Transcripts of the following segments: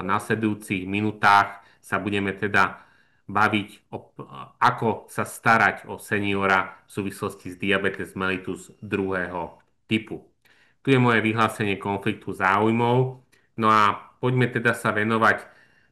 nasledujúcich minútach sa budeme teda baviť ako sa starať o seniora v súvislosti s diabetes mellitus druhého typu. Tu je moje vyhlásenie konfliktu záujmov. No a poďme teda sa venovať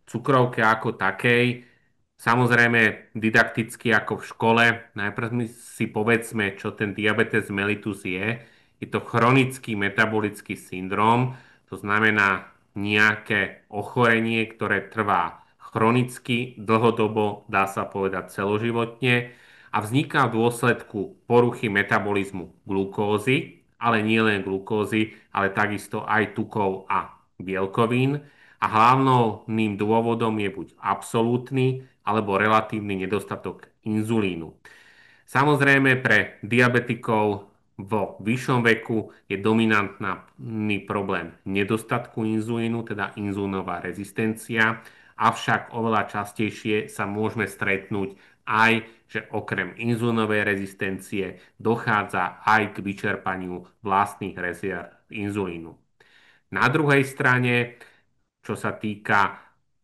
cukrovke ako takej. Samozrejme, didakticky ako v škole. Najprv si povedzme, čo ten diabetes mellitus je. Je to chronický metabolický syndrom, to znamená nejaké ochorenie, ktoré trvá chronicky, dlhodobo, dá sa povedať celoživotne a vzniká v dôsledku poruchy metabolizmu glukózy, ale nie len glukózy, ale takisto aj tukov a bielkovín. A hlavným dôvodom je buď absolútny alebo relatívny nedostatok inzulínu. Samozrejme, pre diabetikov vo vyššom veku je dominantný problém nedostatku inzulínu, teda inzulínová rezistencia, avšak oveľa častejšie sa môžeme stretnúť aj, že okrem inzulínovej rezistencie dochádza aj k vyčerpaniu vlastných rezerv inzulínu. Na druhej strane, čo sa týka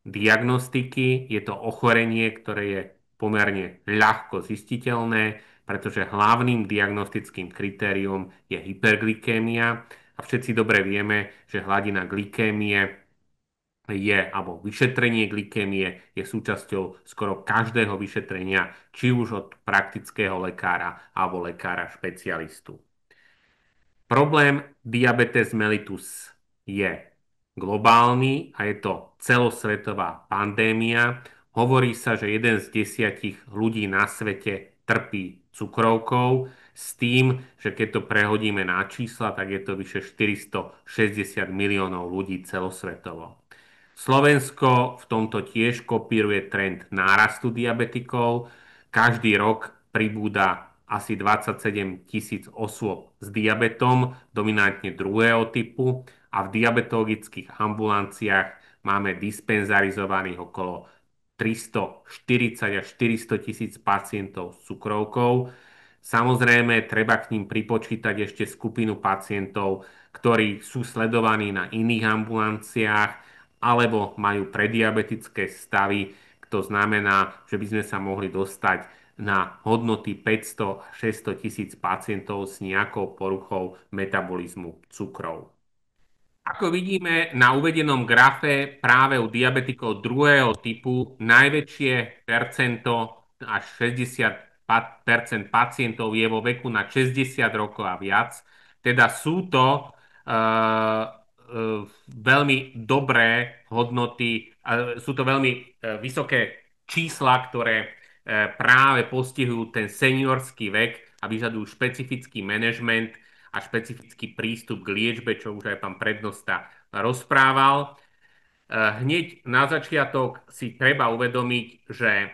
diagnostiky, je to ochorenie, ktoré je pomerne ľahko zistiteľné, pretože hlavným diagnostickým kritériom je hyperglykémia a všetci dobre vieme, že hladina glykémie alebo vyšetrenie glykémie je súčasťou skoro každého vyšetrenia, či už od praktického lekára alebo lekára špecialistu. Problém diabetes mellitus je globálny a je to celosvetová pandémia. Hovorí sa, že 1 z 10 ľudí na svete trpí cukrovkou s tým, že keď to prehodíme na čísla, tak je to vyše 460 miliónov ľudí celosvetovo. Slovensko v tomto tiež kopíruje trend nárastu diabetikov. Každý rok pribúda asi 27 000 osôb s diabetom, dominantne druhého typu, a v diabetologických ambulanciách máme dispenzarizovaných okolo 340 až 400 tisíc pacientov s cukrovkou. Samozrejme, treba k ním pripočítať ešte skupinu pacientov, ktorí sú sledovaní na iných ambulanciách alebo majú prediabetické stavy. To znamená, že by sme sa mohli dostať na hodnoty 500 až 600 tisíc pacientov s nejakou poruchou metabolizmu cukrov. Ako vidíme na uvedenom grafe, práve u diabetikov druhého typu najväčšie percento, až 60% pacientov je vo veku na 60 rokov a viac. Teda sú to veľmi dobré hodnoty, sú to veľmi vysoké čísla, ktoré práve postihujú ten seniorský vek a vyžadujú špecifický manažment a špecifický prístup k liečbe, čo už aj pán prednosta rozprával. Hneď na začiatok si treba uvedomiť, že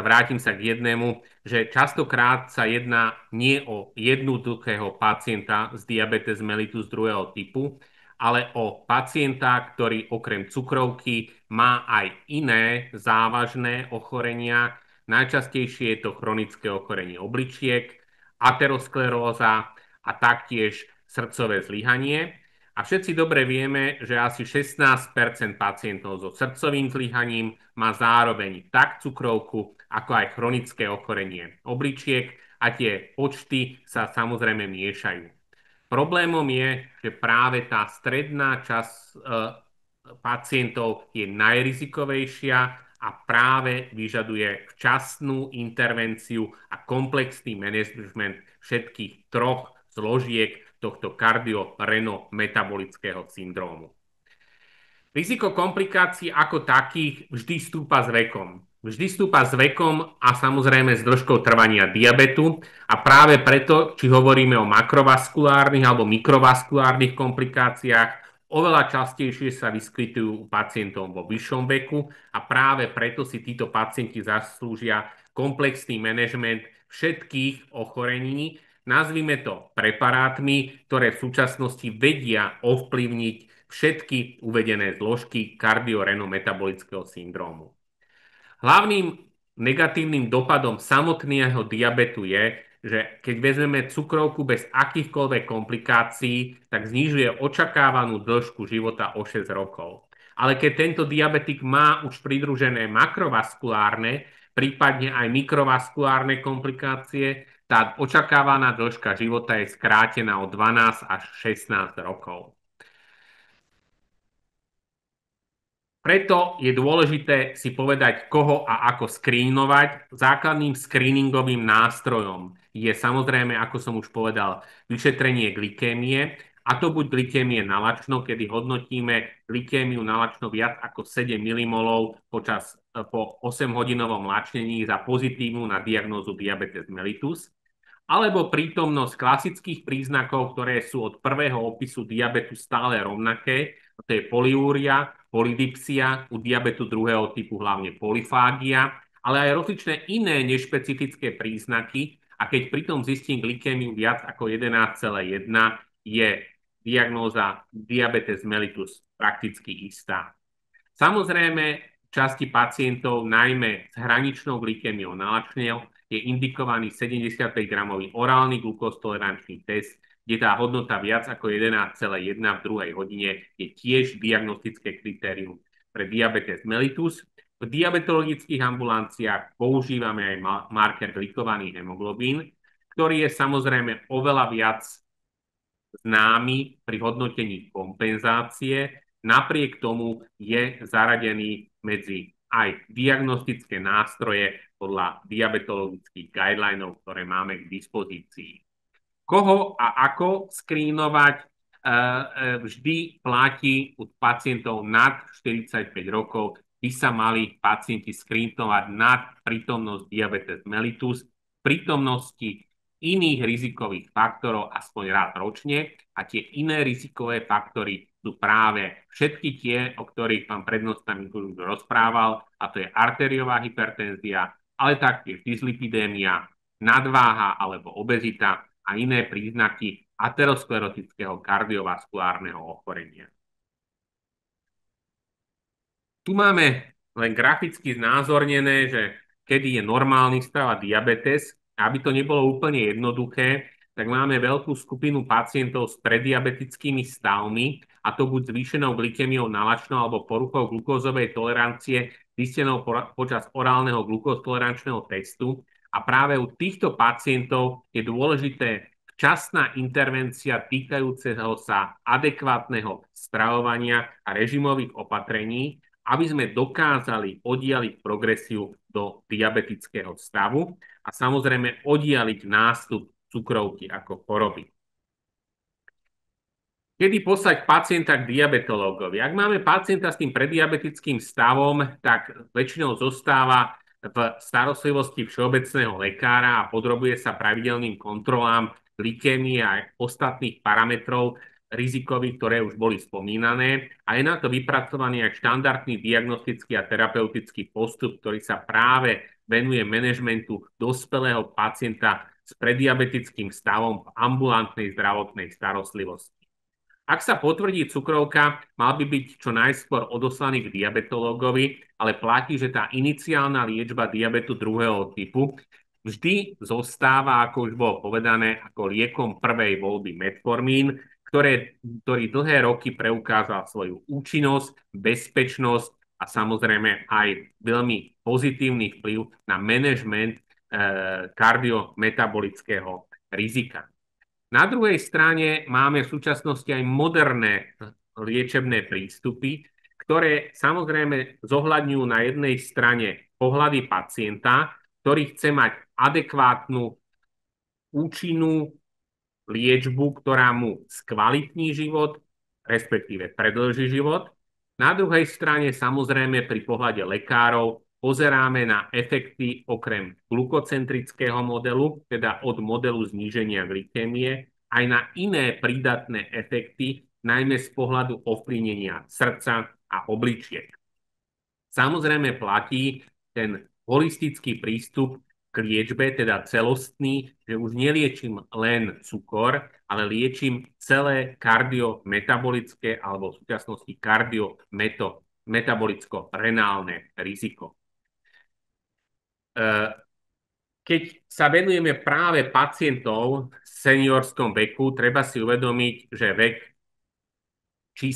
vrátim sa k jednému, že častokrát sa jedná nie o jednoduchého pacienta s diabetes mellitus druhého typu, ale o pacienta, ktorý okrem cukrovky má aj iné závažné ochorenia. Najčastejšie je to chronické ochorenie obličiek, ateroskleróza a taktiež srdcové zlyhanie. A všetci dobre vieme, že asi 16% pacientov so srdcovým zlyhaním má zároveň tak cukrovku, ako aj chronické ochorenie obličiek a tie počty sa samozrejme miešajú. Problémom je, že práve tá stredná časť pacientov je najrizikovejšia a práve vyžaduje včasnú intervenciu a komplexný manažment všetkých troch zložiek tohto kardio-reno-metabolického syndrómu. Riziko komplikácií ako takých vždy stúpa s vekom. Vždy stúpa s vekom a samozrejme s dĺžkou trvania diabetu a práve preto, či hovoríme o makrovaskulárnych alebo mikrovaskulárnych komplikáciách, oveľa častejšie sa vyskytujú u pacientov vo vyššom veku a práve preto si títo pacienti zaslúžia komplexný manažment všetkých ochorení. Nazvime to preparátmi, ktoré v súčasnosti vedia ovplyvniť všetky uvedené zložky kardio-reno-metabolického syndrómu. Hlavným negatívnym dopadom samotného diabetu je, že keď vezmeme cukrovku bez akýchkoľvek komplikácií, tak znižuje očakávanú dĺžku života o 6 rokov. Ale keď tento diabetik má už pridružené makrovaskulárne, prípadne aj mikrovaskulárne komplikácie, tá očakávaná dĺžka života je skrátená o 12 až 16 rokov. Preto je dôležité si povedať, koho a ako skrínovať. Základným screeningovým nástrojom je samozrejme, ako som už povedal, vyšetrenie glykémie, a to buď glykémie na lačno, kedy hodnotíme glykémiu na lačno viac ako 7 milimolov po 8-hodinovom lačnení za pozitívnu na diagnózu diabetes mellitus, alebo prítomnosť klasických príznakov, ktoré sú od prvého opisu diabetu stále rovnaké, to je poliúria, polydipsia, u diabetu druhého typu hlavne polyfágia, ale aj rozličné iné nešpecifické príznaky, a keď pritom zistím glykémiu viac ako 11,1, je diagnóza diabetes mellitus prakticky istá. Samozrejme, v časti pacientov, najmä s hraničnou glykémiou na lačne, je indikovaný 75-gramový orálny glukostolerančný test, kde tá hodnota viac ako 11,1 v druhej hodine je tiež diagnostické kritérium pre diabetes mellitus. V diabetologických ambulanciách používame aj marker glikovaný hemoglobín, ktorý je samozrejme oveľa viac známy pri hodnotení kompenzácie. Napriek tomu je zaradený medzi aj diagnostické nástroje podľa diabetologických guidelinov, ktoré máme k dispozícii. Koho a ako skrínovať? Vždy platí u pacientov nad 45 rokov, by sa mali pacienti skrínovať nad prítomnosť diabetes mellitus, prítomnosti iných rizikových faktorov aspoň raz ročne, a tie iné rizikové faktory sú práve všetky tie, o ktorých pán prednosta už rozprával, a to je arteriová hypertenzia, ale taktiež dyslipidémia, nadváha alebo obezita a iné príznaky aterosklerotického kardiovaskulárneho ochorenia. Tu máme len graficky znázornené, že kedy je normálny stav a diabetes. Aby to nebolo úplne jednoduché, tak máme veľkú skupinu pacientov s prediabetickými stavmi, a to buď zvýšenou glykémiou na lačno alebo poruchou glukózovej tolerancie zistenou počas orálneho glukóztolerančného testu. A práve u týchto pacientov je dôležité včasná intervencia týkajúceho sa adekvátneho stravovania a režimových opatrení, aby sme dokázali oddialiť progresiu do diabetického stavu a samozrejme oddialiť nástup cukrovky ako choroby. Kedy poslať pacienta k diabetológovi? Ak máme pacienta s tým prediabetickým stavom, tak väčšinou zostáva v starostlivosti všeobecného lekára a podrobuje sa pravidelným kontrolám glykémie a ostatných parametrov rizikových, ktoré už boli spomínané. A je na to vypracovaný aj štandardný diagnostický a terapeutický postup, ktorý sa práve venuje manažmentu dospelého pacienta s prediabetickým stavom v ambulantnej zdravotnej starostlivosti. Ak sa potvrdí cukrovka, mal by byť čo najskôr odoslaný k diabetológovi, ale platí, že tá iniciálna liečba diabetu druhého typu vždy zostáva, ako už bolo povedané, ako liekom prvej voľby metformín, ktorý dlhé roky preukázal svoju účinnosť, bezpečnosť a samozrejme aj veľmi pozitívny vplyv na manažment kardiometabolického rizika. Na druhej strane máme v súčasnosti aj moderné liečebné prístupy, ktoré samozrejme zohľadňujú na jednej strane pohľady pacienta, ktorý chce mať adekvátnu, účinnú liečbu, ktorá mu skvalitní život, respektíve predĺži život. Na druhej strane samozrejme pri pohľade lekárov pozeráme na efekty okrem glukocentrického modelu, teda od modelu zníženia glykémie, aj na iné prídatné efekty, najmä z pohľadu ovplyvnenia srdca a obličiek. Samozrejme platí ten holistický prístup k liečbe, teda celostný, že už neliečím len cukor, ale liečím celé kardiometabolické alebo v súčasnosti kardiometabolické renálne riziko. Keď sa venujeme práve pacientov v seniorskom veku, treba si uvedomiť, že vek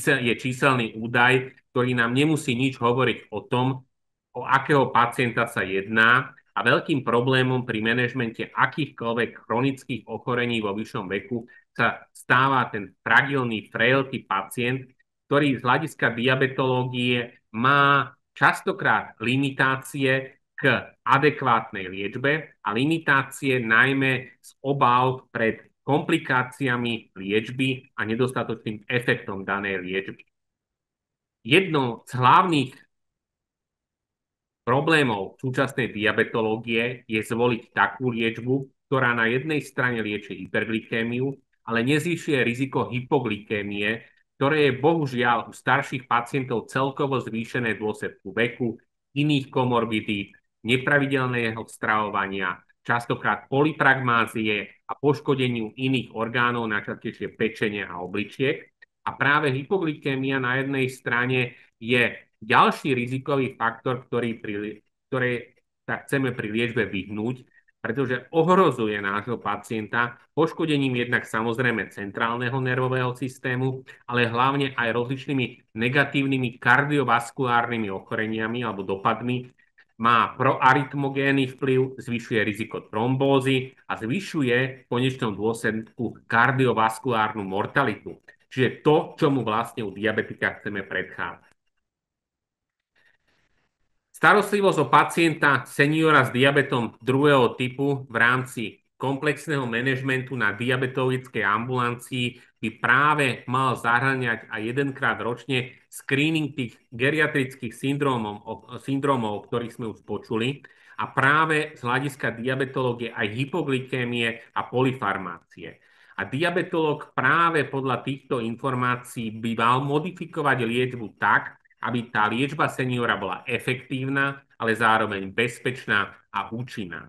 je číselný údaj, ktorý nám nemusí nič hovoriť o tom, o akého pacienta sa jedná, a veľkým problémom pri manažmente akýchkoľvek chronických ochorení vo vyššom veku sa stáva ten fragilný, frailty pacient, ktorý z hľadiska diabetológie má častokrát limitácie k adekvátnej liečbe a limitácie najmä z obáv pred komplikáciami liečby a nedostatočným efektom danej liečby. Jednou z hlavných problémov súčasnej diabetológie je zvoliť takú liečbu, ktorá na jednej strane lieči hyperglykémiu, ale nezvyšuje riziko hypoglykémie, ktoré je bohužiaľ u starších pacientov celkovo zvýšené v dôsledku veku, iných komorbidít, nepravidelného stravovania, častokrát polypragmázie a poškodeniu iných orgánov, najčastejšie pečenia a obličiek. A práve hypoglykémia na jednej strane je ďalší rizikový faktor, ktoré sa chceme pri liečbe vyhnúť, pretože ohrozuje nášho pacienta poškodením jednak samozrejme centrálneho nervového systému, ale hlavne aj rozličnými negatívnymi kardiovaskulárnymi ochoreniami alebo dopadmi. Má proarytmogénny vplyv, zvyšuje riziko trombózy a zvyšuje v konečnom dôsledku kardiovaskulárnu mortalitu. Čiže to, čomu vlastne u diabetika chceme predchádzať. Starostlivosť o pacienta seniora s diabetom druhého typu v rámci komplexného manažmentu na diabetologickej ambulancii by práve mal zahŕňať aj jedenkrát ročne screening tých geriatrických syndrómov, o ktorých sme už počuli, a práve z hľadiska diabetológie aj hypoglykémie a polyfarmácie. A diabetológ práve podľa týchto informácií by mal modifikovať liečbu tak, aby tá liečba seniora bola efektívna, ale zároveň bezpečná a účinná.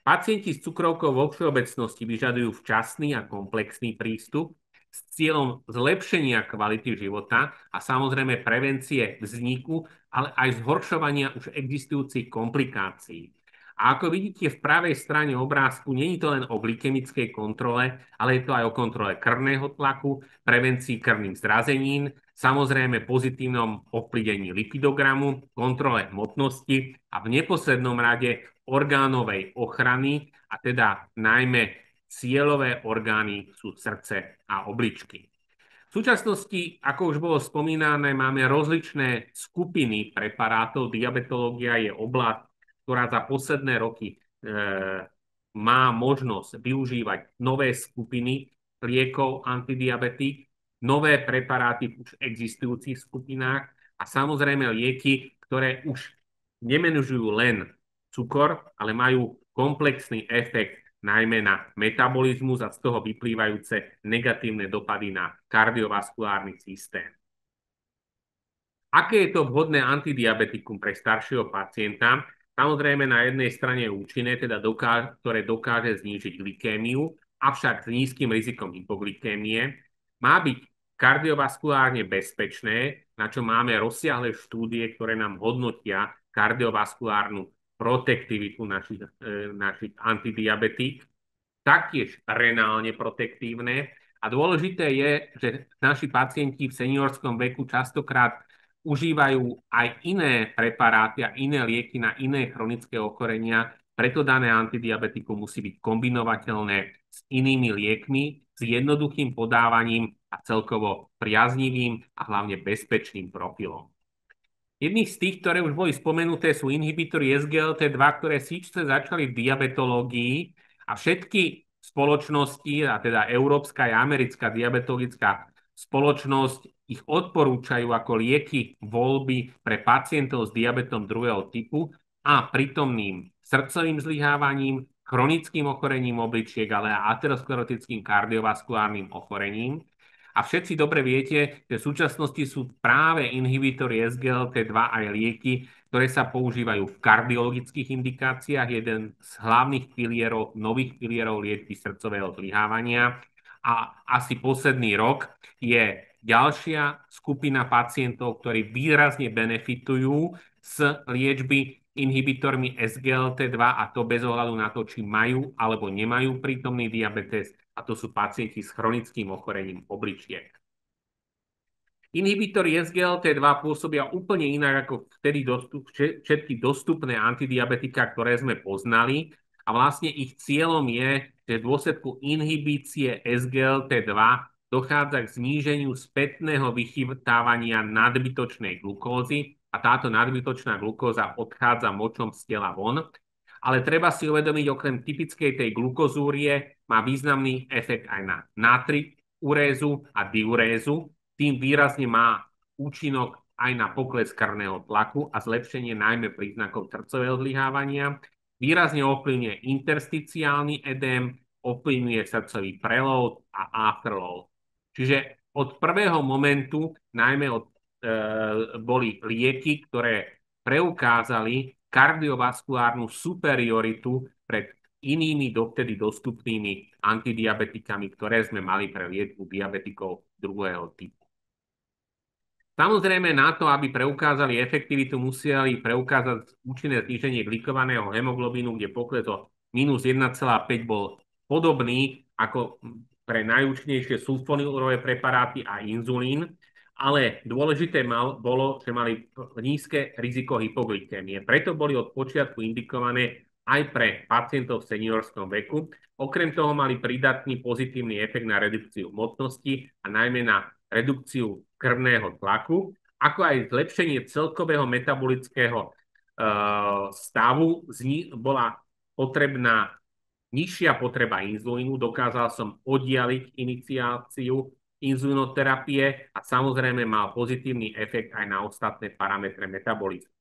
Pacienti s cukrovkou vo všeobecnosti vyžadujú včasný a komplexný prístup s cieľom zlepšenia kvality života a samozrejme prevencie vzniku, ale aj zhoršovania už existujúcich komplikácií. A ako vidíte v pravej strane obrázku, nie je to len o glykemickej kontrole, ale je to aj o kontrole krvného tlaku, prevencii krvných zrazenín, samozrejme pozitívnom ovplyvnení lipidogramu, kontrole hmotnosti a v neposlednom rade orgánovej ochrany, a teda najmä cieľové orgány sú srdce a obličky. V súčasnosti, ako už bolo spomínané, máme rozličné skupiny preparátov. Diabetológia je oblasť, ktorá za posledné roky má možnosť využívať nové skupiny liekov antidiabetík, nové preparáty v už existujúcich skupinách a samozrejme lieky, ktoré už nemenužujú len cukor, ale majú komplexný efekt najmä na metabolizmus a z toho vyplývajúce negatívne dopady na kardiovaskulárny systém. Aké je to vhodné antidiabetikum pre staršieho pacienta? Samozrejme na jednej strane je účinné, teda ktoré dokáže znížiť glykémiu, avšak s nízkym rizikom hypoglykémie. Má byť kardiovaskulárne bezpečné, na čo máme rozsiahle štúdie, ktoré nám hodnotia kardiovaskulárnu protektivitu našich antidiabetík. Taktiež renálne protektívne. A dôležité je, že naši pacienti v seniorskom veku častokrát užívajú aj iné preparáty a iné lieky na iné chronické ochorenia, preto dané antidiabetikum musí byť kombinovateľné s inými liekmi, s jednoduchým podávaním a celkovo priaznivým a hlavne bezpečným profilom. Jedných z tých, ktoré už boli spomenuté, sú inhibitory SGLT2, ktoré síce začali v diabetológii a všetky spoločnosti, a teda Európska a Americká diabetologická spoločnosť ich odporúčajú ako lieky voľby pre pacientov s diabetom druhého typu a prítomným srdcovým zlyhávaním, chronickým ochorením obličiek, ale aj aterosklerotickým kardiovaskulárnym ochorením. A všetci dobre viete, že v súčasnosti sú práve inhibitory SGLT2 aj lieky, ktoré sa používajú v kardiologických indikáciách, jeden z hlavných nových pilierov liečby srdcového zlyhávania. A asi posledný rok je ďalšia skupina pacientov, ktorí výrazne benefitujú z liečby inhibitormi SGLT2 a to bez ohľadu na to, či majú alebo nemajú prítomný diabetes a to sú pacienti s chronickým ochorením obličiek. Inhibitory SGLT2 pôsobia úplne inak ako všetky dostupné antidiabetika, ktoré sme poznali a vlastne ich cieľom je, že v dôsledku inhibície SGLT2 dochádza k zníženiu spätného vychytávania nadbytočnej glukózy a táto nadbytočná glukóza odchádza močom z tela von. Ale treba si uvedomiť, okrem typickej tej glukozúrie má významný efekt aj na natriurézu a diurézu. Tým výrazne má účinok aj na pokles krvného tlaku a zlepšenie najmä príznakov srdcového zlyhávania. Výrazne ovplyvňuje intersticiálny edém, ovplyvňuje srdcový preload a afterload. Čiže od prvého momentu najmä boli lieky, ktoré preukázali kardiovaskulárnu superioritu pred inými dovtedy dostupnými antidiabetikami, ktoré sme mali pre liečbu diabetikov druhého typu. Samozrejme, na to, aby preukázali efektivitu, museli preukázať účinné zníženie glykovaného hemoglobínu, kde pokles o minus 1,5 bol podobný ako pre najúčinnejšie sulfonylové preparáty a inzulín, ale dôležité bolo, že mali nízke riziko hypoglykémie. Preto boli od počiatku indikované aj pre pacientov v seniorskom veku. Okrem toho mali pridatný pozitívny efekt na redukciu hmotnosti a najmä na redukciu krvného tlaku, ako aj zlepšenie celkového metabolického stavu. Bola potrebná nižšia potreba inzulínu, dokázal som oddialiť iniciáciu inzulinoterapie a samozrejme mal pozitívny efekt aj na ostatné parametre metabolizmu.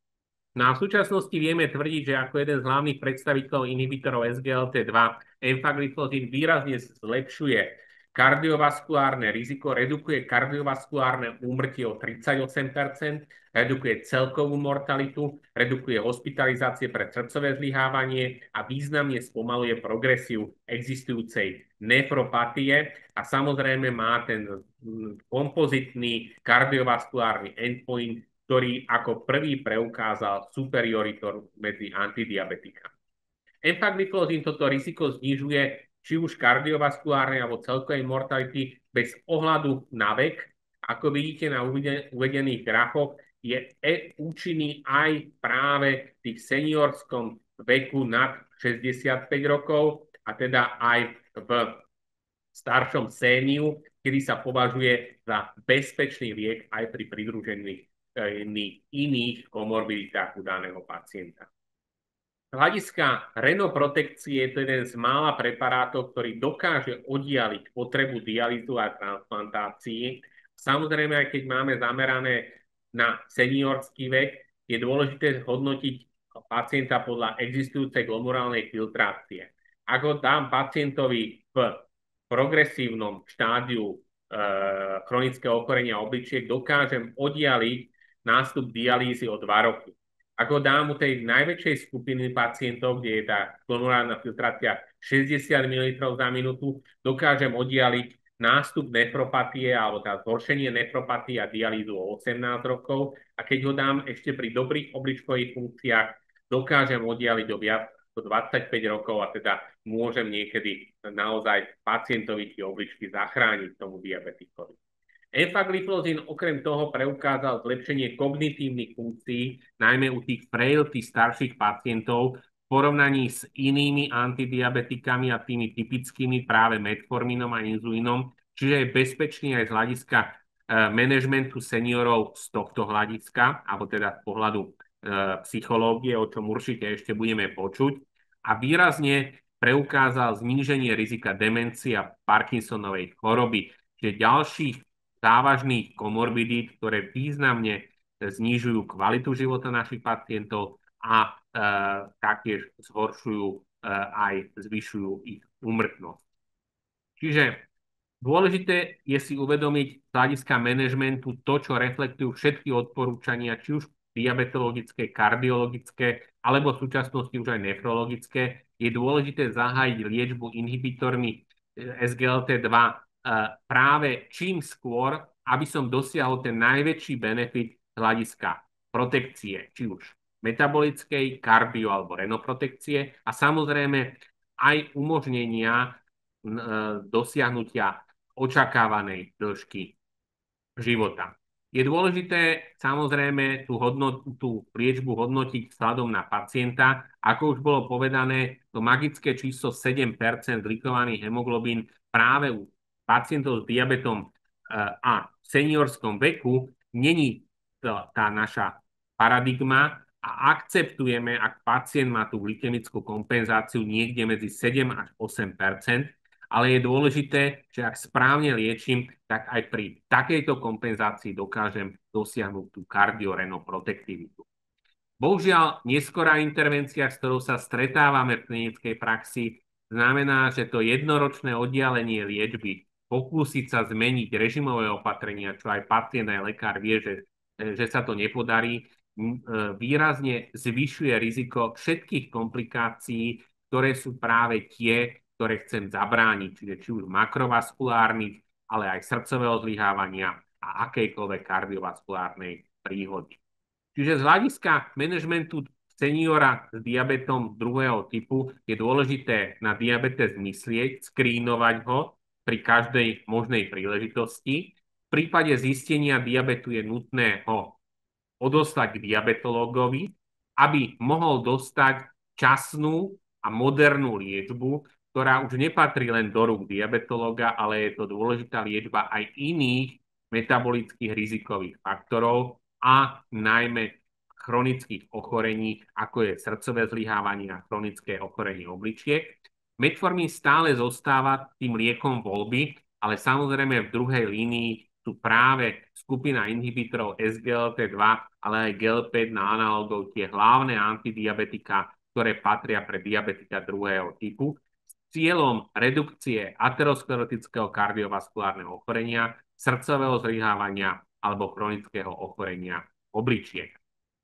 No a v súčasnosti vieme tvrdiť, že ako jeden z hlavných predstaviteľov inhibitorov SGLT2 empagliflozin výrazne zlepšuje kardiovaskulárne riziko, redukuje kardiovaskulárne úmrtie o 38%, redukuje celkovú mortalitu, redukuje hospitalizácie pre srdcové zlyhávanie a významne spomaluje progresiu existujúcej nefropatie a samozrejme má ten kompozitný kardiovaskulárny endpoint, ktorý ako prvý preukázal superioritu medzi antidiabetikami. Empagliflozin toto riziko znižuje či už kardiovaskulárnej alebo celkovej mortality bez ohľadu na vek. Ako vidíte na uvedených grafoch, je účinný aj práve v tých seniorskom veku nad 65 rokov a teda aj v staršom séniu, kedy sa považuje za bezpečný liek aj pri pridružených iných komorbiditách u daného pacienta. Z hľadiska renoprotekcie je to jeden z mála preparátov, ktorý dokáže oddialiť potrebu dialýzu a transplantácií. Samozrejme, aj keď máme zamerané na seniorský vek, je dôležité hodnotiť pacienta podľa existujúcej glomurálnej filtrácie. Ak ho dám pacientovi v progresívnom štádiu chronického ochorenia obličiek, dokážem oddialiť nástup dialýzy o 2 roky. Ak ho dám u tej najväčšej skupiny pacientov, kde je tá glomurálna filtrácia 60 ml za minútu, dokážem oddialiť nástup nefropatie alebo tá zhoršenie nefropatie a dialýzu o 18 rokov. A keď ho dám ešte pri dobrých obličkových funkciách, dokážem oddialiť o viac ako 25 rokov a teda môžem niekedy naozaj pacientovi tie obličky zachrániť tomu diabetikovi. Empagliflozin okrem toho preukázal zlepšenie kognitívnych funkcií, najmä u tých frailty starších pacientov v porovnaní s inými antidiabetikami a tými typickými práve metforminom a inzulínom, čiže je bezpečný aj z hľadiska manažmentu seniorov z tohto hľadiska, alebo teda z pohľadu psychológie, o čom určite ešte budeme počuť, a výrazne preukázal zníženie rizika demencie a Parkinsonovej choroby, čiže ďalších závažných komorbidít, ktoré významne znižujú kvalitu života našich pacientov a taktiež zhoršujú aj zvyšujú ich úmrtnosť. Čiže dôležité je si uvedomiť z hľadiska manažmentu to, čo reflektujú všetky odporúčania, či už diabetologické, kardiologické, alebo v súčasnosti už aj nefrologické. Je dôležité zahájiť liečbu inhibitormi SGLT2 práve čím skôr, aby som dosiahol ten najväčší benefit z hľadiska protekcie, či už metabolickej, kardio alebo renoprotekcie a samozrejme aj umožnenia dosiahnutia očakávanej dĺžky života. Je dôležité samozrejme tú liečbu hodnotiť vzhľadom na pacienta. Ako už bolo povedané, to magické číslo 7% glikovaný hemoglobín práve u pacientov s diabetom a v seniorskom veku není tá naša paradigma a akceptujeme, ak pacient má tú glykemickú kompenzáciu niekde medzi 7 až 8%, ale je dôležité, že ak správne liečím, tak aj pri takejto kompenzácii dokážem dosiahnuť tú kardiorenoprotektivitu. Bohužiaľ, neskorá intervencia, s ktorou sa stretávame v klinickej praxi, znamená, že to jednoročné oddialenie liečby, pokúsiť sa zmeniť režimové opatrenia, čo aj pacient, aj lekár vie, že sa to nepodarí, výrazne zvyšuje riziko všetkých komplikácií, ktoré sú práve tie, ktoré chcem zabrániť, čiže či už makrovaskulárnych, ale aj srdcového zlyhávania a akejkoľvek kardiovaskulárnej príhody. Čiže z hľadiska manažmentu seniora s diabetom druhého typu je dôležité na diabetes myslieť, skrínovať ho pri každej možnej príležitosti. V prípade zistenia diabetu je nutné ho odoslať k diabetológovi, aby mohol dostať časnú a modernú liečbu, ktorá už nepatrí len do rúk diabetológa, ale je to dôležitá liečba aj iných metabolických rizikových faktorov a najmä chronických ochorení, ako je srdcové zlyhávanie a chronické ochorenie obličiek. Metformín stále zostáva tým liekom voľby, ale samozrejme v druhej línii sú práve skupina inhibitorov SGLT2, ale aj GLP na analogov tie hlavné antidiabetika, ktoré patria pre diabetika druhého typu, s cieľom redukcie aterosklerotického kardiovaskulárneho ochorenia, srdcového zlyhávania alebo chronického ochorenia obličiek.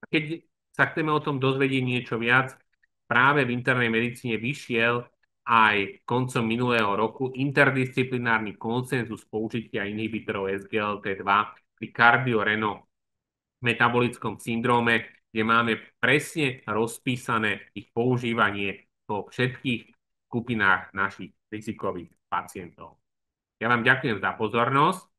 A keď sa chceme o tom dozvedieť niečo viac, práve v internej medicíne vyšiel aj koncom minulého roku interdisciplinárny konsenzus použitia inhibitorov SGLT2 pri kardioreno metabolickom syndróme, kde máme presne rozpísané ich používanie vo všetkých skupinách našich rizikových pacientov. Ja vám ďakujem za pozornosť